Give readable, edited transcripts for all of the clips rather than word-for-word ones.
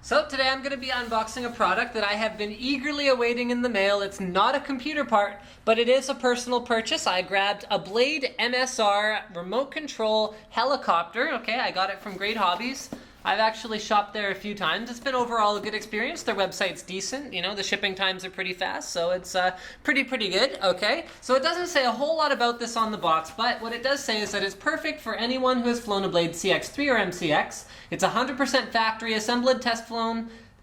So today I'm going to be unboxing a product that I have been eagerly awaiting in the mail. It's not a computer part, but it is a personal purchase. I grabbed a Blade MSR remote control helicopter. Okay, I got it from Great Hobbies. I've actually shopped there a few times. It's been overall a good experience. Their website's decent. You know, the shipping times are pretty fast, so it's pretty good. Okay, so it doesn't say a whole lot about this on the box, but what it does say is that it's perfect for anyone who has flown a Blade CX3 or MCX. It's 100% factory assembled,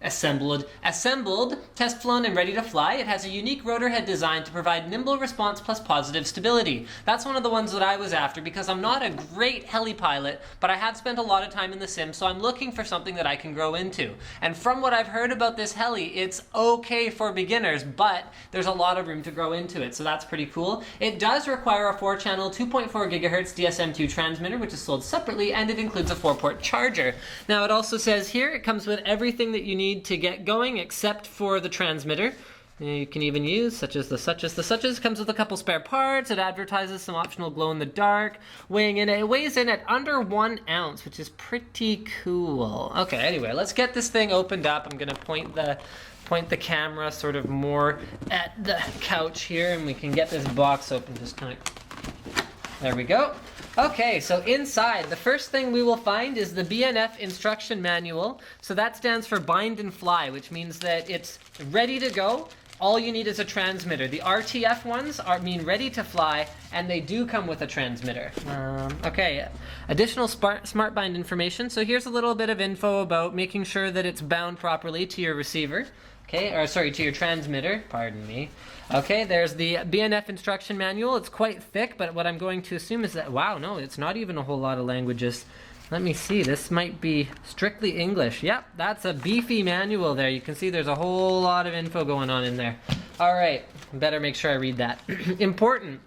assembled, test flown, and ready to fly. It has a unique rotor head design to provide nimble response plus positive stability. That's one of the ones that I was after because I'm not a great heli pilot, but I have spent a lot of time in the sim, so I'm looking for something that I can grow into. And from what I've heard about this heli, it's okay for beginners, but there's a lot of room to grow into it, so that's pretty cool. It does require a 4-channel, 2.4 gigahertz DSM2 transmitter, which is sold separately, and it includes a 4-port charger. Now it also says here it comes with everything that you need to get going except for the transmitter. You can even use such as the suches. Comes with a couple spare parts. It advertises some optional glow in the dark. It weighs in at under 1 ounce, which is pretty cool. Okay, anyway, let's get this thing opened up. I'm gonna point the camera sort of more at the couch here, and we can get this box open. Just kind of, there we go. Okay, so inside, the first thing we will find is the BNF instruction manual. So that stands for bind and fly, which means that it's ready to go. All you need is a transmitter. The RTF ones mean ready to fly, and they do come with a transmitter. Okay, additional smart bind information. So here's a little bit of info about making sure that it's bound properly to your receiver. Okay, or sorry, to your transmitter, pardon me. Okay, there's the BNF instruction manual. It's quite thick, but what I'm going to assume is that, wow, no, it's not even a whole lot of languages. Let me see, this might be strictly English. Yep, that's a beefy manual there. You can see there's a whole lot of info going on in there. All right, better make sure I read that. Important.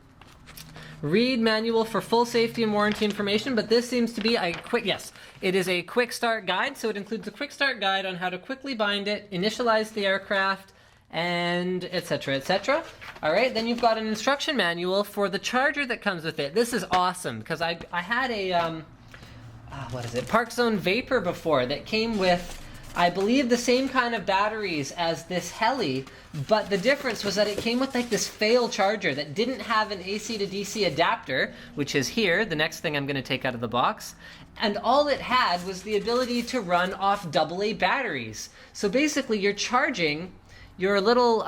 Read manual for full safety and warranty information, but this seems to be a quick, yes, it is a quick start guide, so it includes a quick start guide on how to quickly bind it, initialize the aircraft, and etc. etc. All right, then you've got an instruction manual for the charger that comes with it. This is awesome because I had a, what is it, Park Zone Vapor before that came with, I believe, the same kind of batteries as this heli, but the difference was that it came with like this fail charger that didn't have an AC to DC adapter, which is here, the next thing I'm going to take out of the box, and all it had was the ability to run off AA batteries. So basically you're charging your little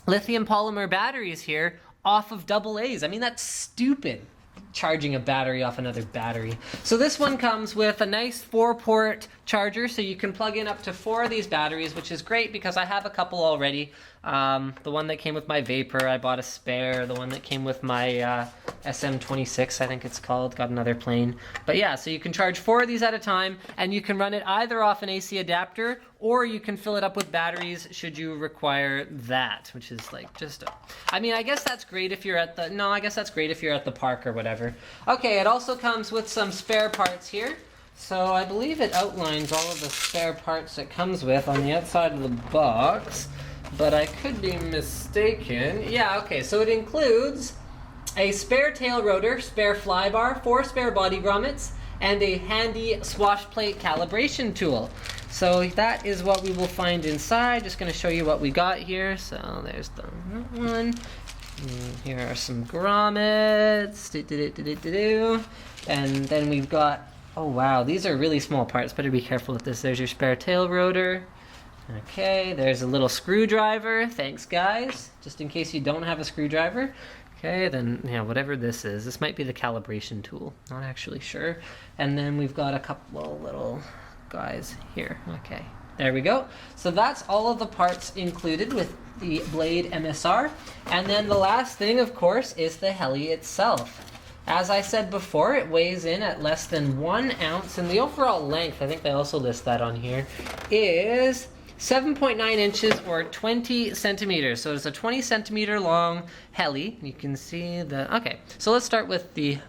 lithium polymer batteries here off of AA's. I mean, that's stupid, charging a battery off another battery. So this one comes with a nice 4-port charger, so you can plug in up to 4 of these batteries, which is great because I have a couple already. The one that came with my Vapor, I bought a spare. The one that came with my SM26, I think it's called, got another plane. But yeah, so you can charge 4 of these at a time, and you can run it either off an AC adapter, or you can fill it up with batteries should you require that, which is like just I mean, I guess that's great if you're at the, no, I guess that's great if you're at the park or whatever. Okay, it also comes with some spare parts here. So I believe it outlines all of the spare parts it comes with on the outside of the box, but I could be mistaken. Yeah, okay, so it includes a spare tail rotor, spare fly bar, 4 spare body grommets, and a handy swash plate calibration tool. So that is what we will find inside. Just going to show you what we got here. So there's the one. Here are some grommets. And then we've got, oh wow, these are really small parts. Better be careful with this. There's your spare tail rotor. Okay, there's a little screwdriver. Thanks, guys. Just in case you don't have a screwdriver. Okay, then, yeah, whatever this is. This might be the calibration tool. Not actually sure. And then we've got a couple little guys here. Okay, there we go. So that's all of the parts included with the Blade MSR. And then the last thing, of course, is the heli itself. As I said before, it weighs in at less than 1 ounce, and the overall length, I think they also list that on here, is 7.9 inches or 20 centimeters. So it's a 20 centimeter long heli. You can see the, okay, so let's start with the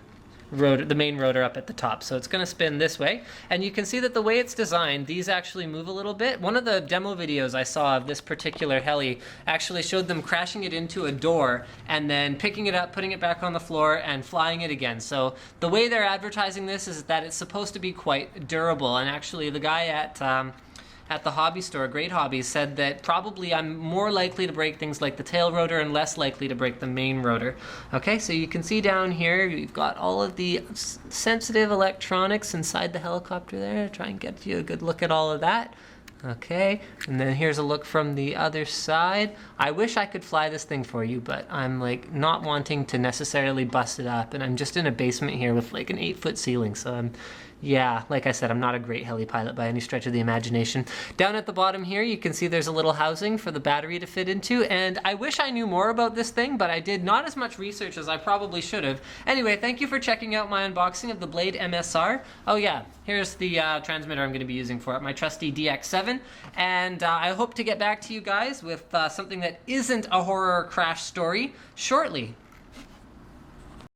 rotor, the main rotor up at the top. So it's going to spin this way, and you can see that the way it's designed, these actually move a little bit. One of the demo videos I saw of this particular heli actually showed them crashing it into a door and then picking it up, putting it back on the floor, and flying it again. So the way they're advertising this is that it's supposed to be quite durable, and actually the guy at the hobby store, Great Hobbies, said that probably I'm more likely to break things like the tail rotor and less likely to break the main rotor. Okay, so you can see down here, you've got all of the sensitive electronics inside the helicopter there. Try and get you a good look at all of that. Okay, and then here's a look from the other side. I wish I could fly this thing for you, but I'm like not wanting to necessarily bust it up, and I'm just in a basement here with like an 8-foot ceiling, so yeah, like I said, I'm not a great heli pilot by any stretch of the imagination. Down at the bottom here, you can see there's a little housing for the battery to fit into, and I wish I knew more about this thing, but I did not as much research as I probably should have. Anyway, thank you for checking out my unboxing of the Blade MSR. Oh yeah, here's the transmitter I'm going to be using for it, my trusty DX7, and I hope to get back to you guys with something that isn't a horror crash story shortly.